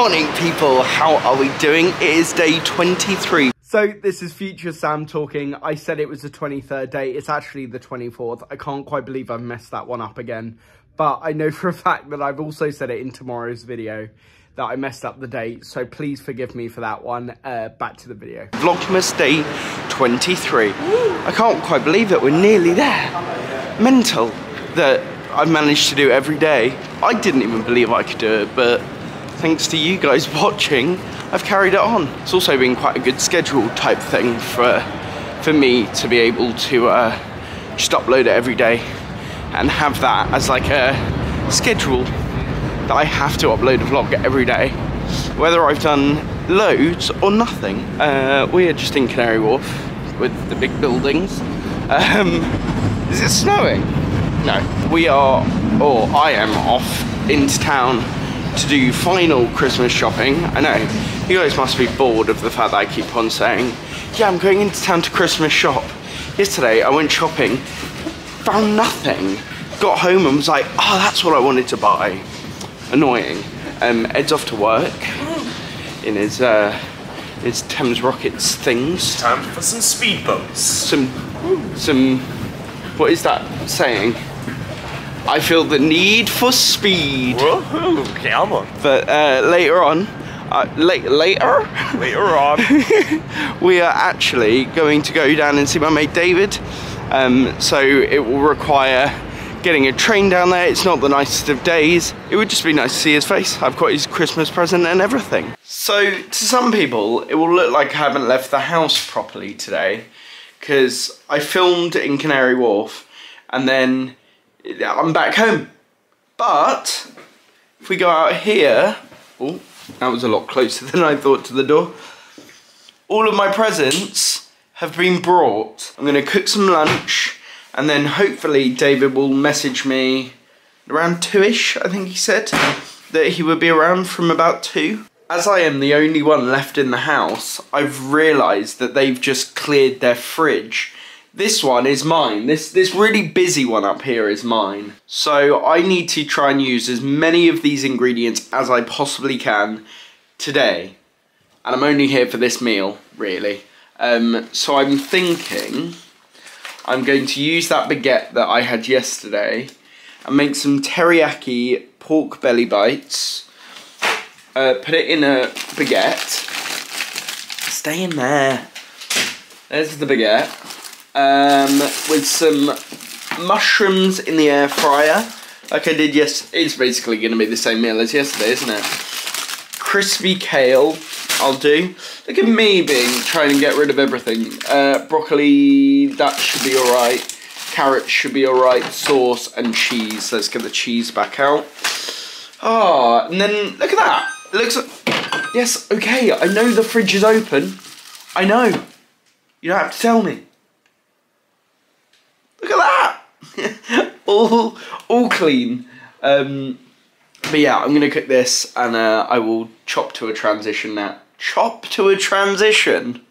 morning, people. How are we doing? It is day 23. So this is future Sam talking. I said it was the 23rd day. It's actually the 24th. I can't quite believe I've messed that one up again. But I know for a fact that I've also said it in tomorrow's video that I messed up the date. So please forgive me for that one. Back to the video. Vlogmas day 23. I can't quite believe it. We're nearly there. Mental that I've managed to do every day. I didn't even believe I could do it, but thanks to you guys watching, I've carried it on. It's also been quite a good schedule type thing for me to be able to just upload it every day and have that as like a schedule that I have to upload a vlog every day, whether I've done loads or nothing. We are just in Canary Wharf with the big buildings. Is it snowing? No, we are, or I am off into town to do final Christmas shopping. I know, you guys must be bored of the fact that I keep on saying, yeah, I'm going into town to Christmas shop. Yesterday I went shopping, found nothing, got home and was like, oh, that's what I wanted to buy. Annoying. Ed's off to work in his Thames Rockets things. Time for some speedboats. Some, what is that saying? I feel the need for speed. Whoa, come on. But later on, we are actually going to go down and see my mate David. So it will require getting a train down there. It's not the nicest of days. It would just be nice to see his face. I've got his Christmas present and everything. So to some people, it will look like I haven't left the house properly today because I filmed in Canary Wharf and then I'm back home. But if we go out here, oh, that was a lot closer than I thought to the door. All of my presents have been brought. I'm gonna cook some lunch and then hopefully David will message me around 2ish, I think he said, that he would be around from about 2. As I am the only one left in the house, I've realised that they've just cleared their fridge. This one is mine. This really busy one up here is mine. So I need to try and use as many of these ingredients as I possibly can today. And I'm only here for this meal, really. So I'm thinking I'm going to use that baguette that I had yesterday and make some teriyaki pork belly bites. Put it in a baguette. Stay in there. There's the baguette. With some mushrooms in the air fryer, like I did yesterday. It's basically going to be the same meal as yesterday, isn't it? Crispy kale, I'll do. Look at me trying to get rid of everything. Broccoli, that should be alright. Carrots should be alright. Sauce and cheese. Let's get the cheese back out. Oh, and then look at that. It looks like, yes, okay, I know the fridge is open. I know. You don't have to tell me. Look at that! all clean. But yeah, I'm gonna cook this and I will chop to a transition now. Chop to a transition?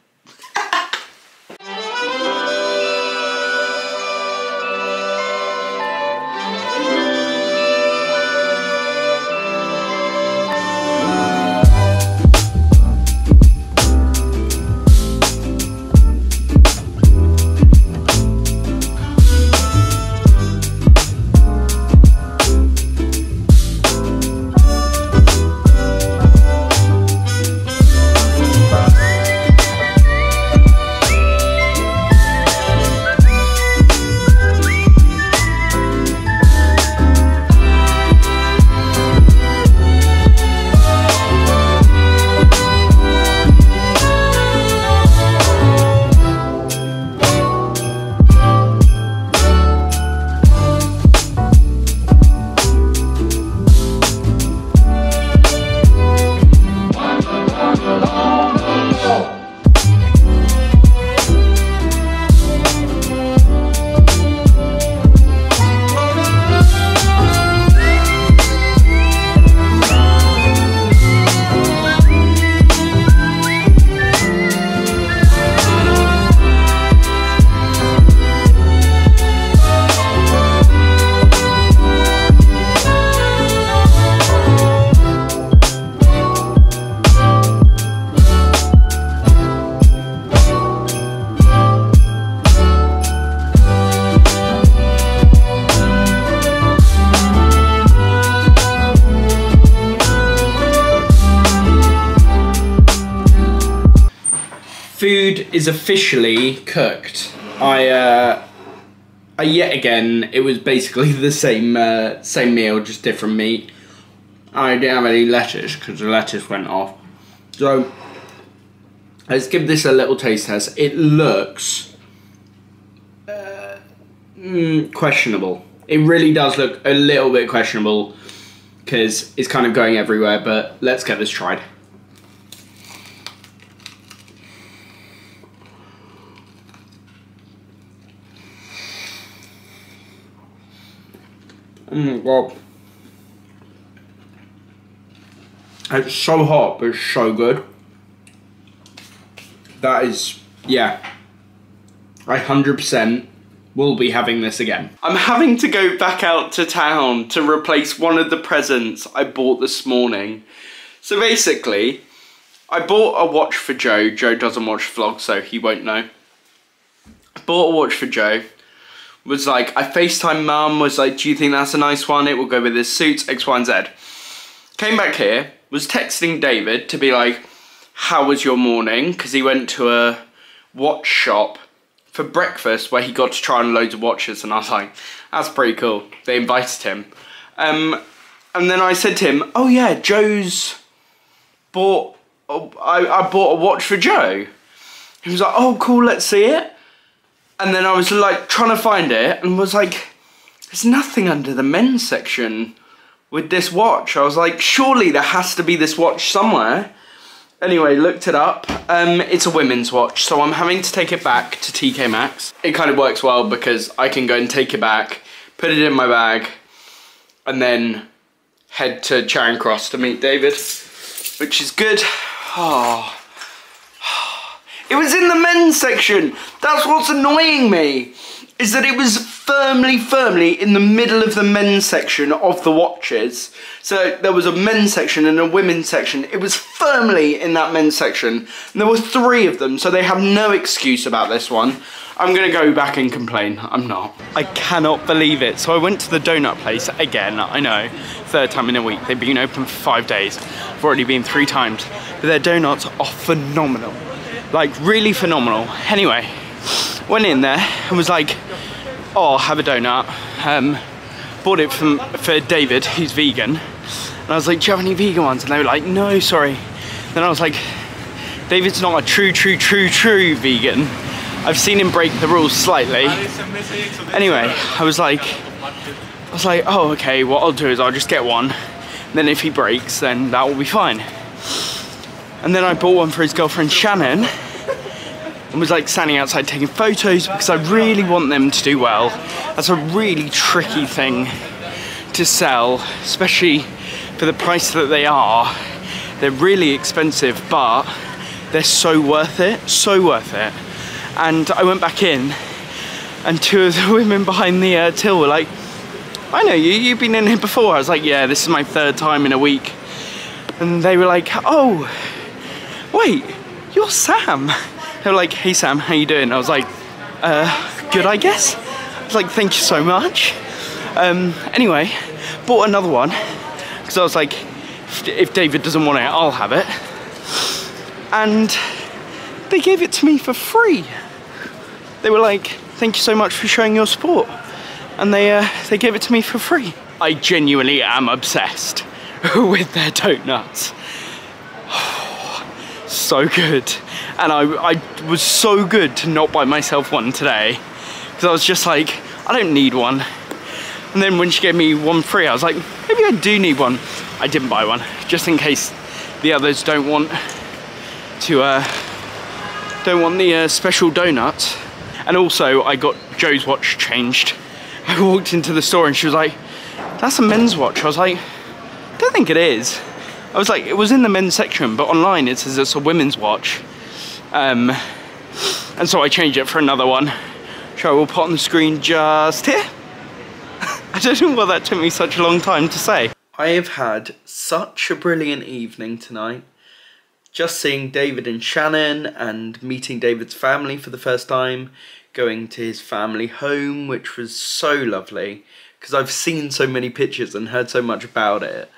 food is officially cooked. I yet again, it was basically the same meal, just different meat. I didn't have any lettuce because the lettuce went off. So let's give this a little taste test. It looks questionable. It really does look a little bit questionable because it's kind of going everywhere, but let's get this tried. Oh my god. It's so hot, but it's so good. That is, yeah. I 100% will be having this again. I'm having to go back out to town to replace one of the presents I bought this morning. So basically, I bought a watch for Joe. Joe doesn't watch vlogs, so he won't know. I bought a watch for Joe. Was like, I FaceTime Mum, was like, do you think that's a nice one? It will go with his suits, X, Y, and Z. Came back here, was texting David to be like, how was your morning? Because he went to a watch shop for breakfast where he got to try on loads of watches, and I was like, that's pretty cool. They invited him. And then I said to him, oh yeah, Joe's bought, I bought a watch for Joe. He was like, oh cool, let's see it. And then I was like trying to find it and was like, there's nothing under the men's section with this watch. I was like, surely there has to be this watch somewhere. Anyway, looked it up. It's a women's watch, so I'm having to take it back to TK Maxx. It kind of works well because I can go and take it back, put it in my bag, and then head to Charing Cross to meet David, which is good. Oh. It was in the men's section. That's what's annoying me, is that it was firmly in the middle of the men's section of the watches. So there was a men's section and a women's section. It was firmly in that men's section. And there were 3 of them, so they have no excuse about this one. I'm gonna go back and complain. I'm not. I cannot believe it. So I went to the donut place again, I know. 3rd time in a week. They've been open for 5 days. I've already been 3 times. But their donuts are phenomenal. Like, really phenomenal. Anyway, went in there and was like, oh, I'll have a donut. Bought it for David, who's vegan. And I was like, do you have any vegan ones? And they were like, no, sorry. Then I was like, David's not a true vegan. I've seen him break the rules slightly. Anyway, I was like, oh, okay, what I'll do is I'll just get one. And then if he breaks, then that will be fine. And then I bought one for his girlfriend Shannon and was like standing outside taking photos because I really want them to do well. That's a really tricky thing to sell, especially for the price that they are. They're really expensive, but they're so worth it, And I went back in and 2 of the women behind the till were like, I know you, you've been in here before. I was like, yeah, this is my 3rd time in a week. And they were like, oh, wait, you're Sam. They were like, hey Sam, how you doing? I was like, good I guess. I was like, thank you so much. Anyway, bought another one because I was like, if David doesn't want it, I'll have it. And they gave it to me for free. They were like, thank you so much for showing your support. And they gave it to me for free. I genuinely am obsessed with their donuts. So good. And I was so good to not buy myself one today, because I was just like, I don't need one. And then when she gave me one free, I was like, maybe I do need one. I didn't buy one, just in case the others don't want to the special donuts. And also I got Joe's watch changed. I walked into the store and she was like, that's a men's watch. I was like, I don't think it is. I was like, it was in the men's section, but online it says it's a women's watch. And so I changed it for another one, which I will put on the screen just here. I don't know why that took me such a long time to say. I have had such a brilliant evening tonight. Just seeing David and Shannon and meeting David's family for the first time, going to his family home, which was so lovely, because I've seen so many pictures and heard so much about it,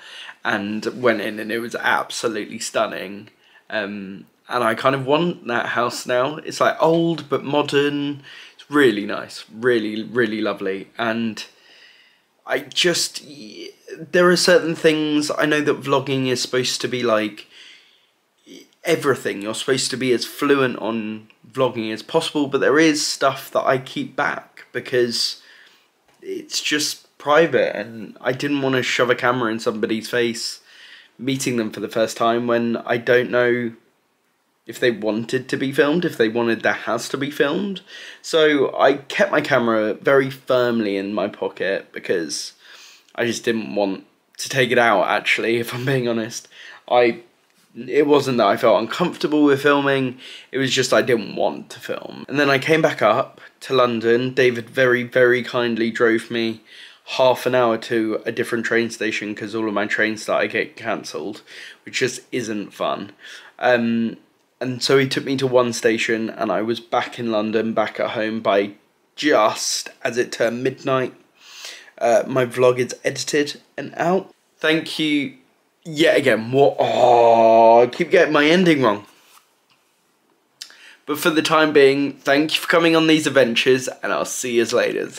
and went in and it was absolutely stunning. And and I kind of want that house now. It's like old but modern. It's really nice, really, really lovely. And I just, there are certain things, I know that vlogging is supposed to be like everything. You're supposed to be as fluent on vlogging as possible, but there is stuff that I keep back because it's just private, and I didn't want to shove a camera in somebody's face meeting them for the first time when I don't know if they wanted to be filmed, if they wanted their house to be filmed. So I kept my camera very firmly in my pocket because I just didn't want to take it out, actually, if I'm being honest. It wasn't that I felt uncomfortable with filming, it was just I didn't want to film. And then I came back up to London. David very, very kindly drove me half an hour to a different train station because all of my trains started getting cancelled, which just isn't fun. And so he took me to one station and I was back in London, back at home by just as it turned midnight. My vlog is edited and out. Thank you yet again. I keep getting my ending wrong. But for the time being, thank you for coming on these adventures and I'll see you later.